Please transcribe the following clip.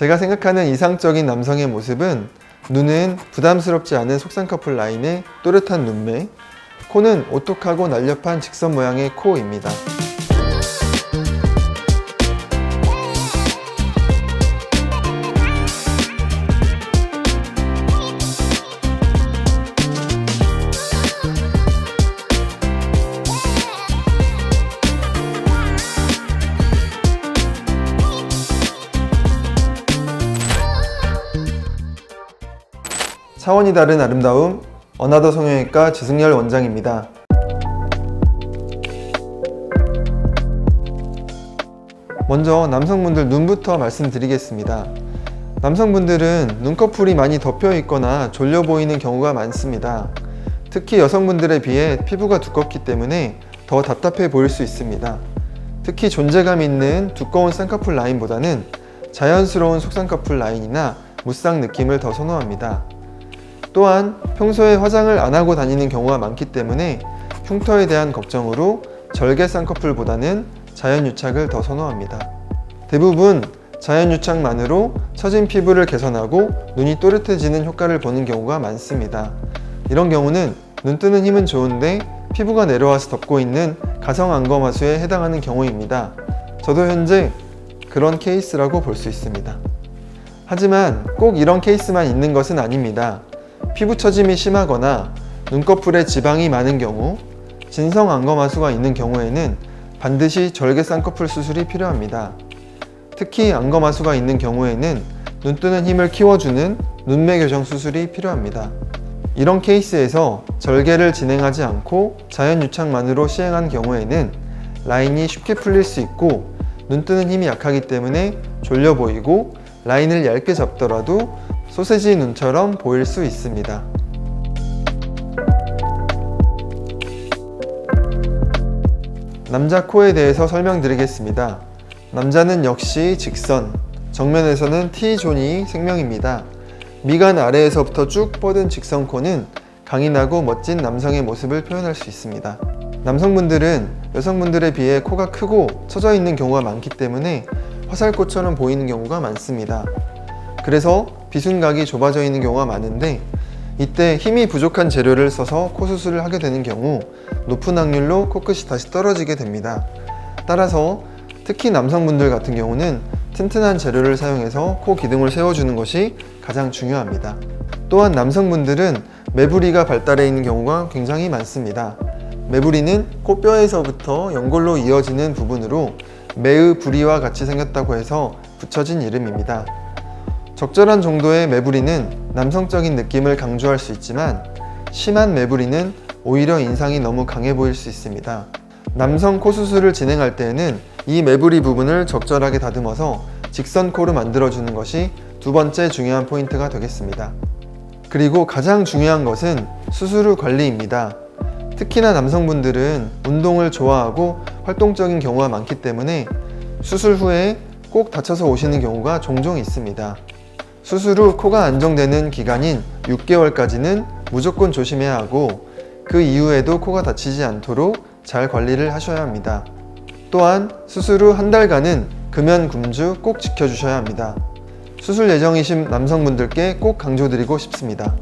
제가 생각하는 이상적인 남성의 모습은 눈은 부담스럽지 않은 속쌍꺼풀 라인의 또렷한 눈매, 코는 오똑하고 날렵한 직선 모양의 코입니다. 차원이 다른 아름다움, 어나더 성형외과 지승열 원장입니다. 먼저 남성분들 눈부터 말씀드리겠습니다. 남성분들은 눈꺼풀이 많이 덮여 있거나 졸려 보이는 경우가 많습니다. 특히 여성분들에 비해 피부가 두껍기 때문에 더 답답해 보일 수 있습니다. 특히 존재감 있는 두꺼운 쌍꺼풀 라인보다는 자연스러운 속쌍꺼풀 라인이나 무쌍 느낌을 더 선호합니다. 또한 평소에 화장을 안 하고 다니는 경우가 많기 때문에 흉터에 대한 걱정으로 절개 쌍꺼풀보다는 자연유착을 더 선호합니다. 대부분 자연유착만으로 처진 피부를 개선하고 눈이 또렷해지는 효과를 보는 경우가 많습니다. 이런 경우는 눈 뜨는 힘은 좋은데 피부가 내려와서 덮고 있는 가성 안검하수에 해당하는 경우입니다. 저도 현재 그런 케이스라고 볼 수 있습니다. 하지만 꼭 이런 케이스만 있는 것은 아닙니다. 피부 처짐이 심하거나 눈꺼풀에 지방이 많은 경우, 진성 안검하수가 있는 경우에는 반드시 절개 쌍꺼풀 수술이 필요합니다. 특히 안검하수가 있는 경우에는 눈 뜨는 힘을 키워주는 눈매 교정 수술이 필요합니다. 이런 케이스에서 절개를 진행하지 않고 자연유착만으로 시행한 경우에는 라인이 쉽게 풀릴 수 있고 눈 뜨는 힘이 약하기 때문에 졸려 보이고 라인을 얇게 잡더라도 소세지 눈처럼 보일 수 있습니다. 남자 코에 대해서 설명드리겠습니다. 남자는 역시 직선, 정면에서는 T존이 생명입니다. 미간 아래에서부터 쭉 뻗은 직선 코는 강인하고 멋진 남성의 모습을 표현할 수 있습니다. 남성분들은 여성분들에 비해 코가 크고 처져 있는 경우가 많기 때문에 화살코처럼 보이는 경우가 많습니다. 그래서 비순각이 좁아져 있는 경우가 많은데 이때 힘이 부족한 재료를 써서 코 수술을 하게 되는 경우 높은 확률로 코끝이 다시 떨어지게 됩니다. 따라서 특히 남성분들 같은 경우는 튼튼한 재료를 사용해서 코 기둥을 세워주는 것이 가장 중요합니다. 또한 남성분들은 매부리가 발달해 있는 경우가 굉장히 많습니다. 매부리는 코뼈에서부터 연골로 이어지는 부분으로 매의 부리와 같이 생겼다고 해서 붙여진 이름입니다. 적절한 정도의 매부리는 남성적인 느낌을 강조할 수 있지만 심한 매부리는 오히려 인상이 너무 강해 보일 수 있습니다. 남성 코 수술을 진행할 때에는 이 매부리 부분을 적절하게 다듬어서 직선 코를 만들어주는 것이 두 번째 중요한 포인트가 되겠습니다. 그리고 가장 중요한 것은 수술 후 관리입니다. 특히나 남성분들은 운동을 좋아하고 활동적인 경우가 많기 때문에 수술 후에 꼭 다쳐서 오시는 경우가 종종 있습니다. 수술 후 코가 안정되는 기간인 6개월까지는 무조건 조심해야 하고 그 이후에도 코가 다치지 않도록 잘 관리를 하셔야 합니다. 또한 수술 후 한 달간은 금연 금주 꼭 지켜주셔야 합니다. 수술 예정이신 남성분들께 꼭 강조드리고 싶습니다.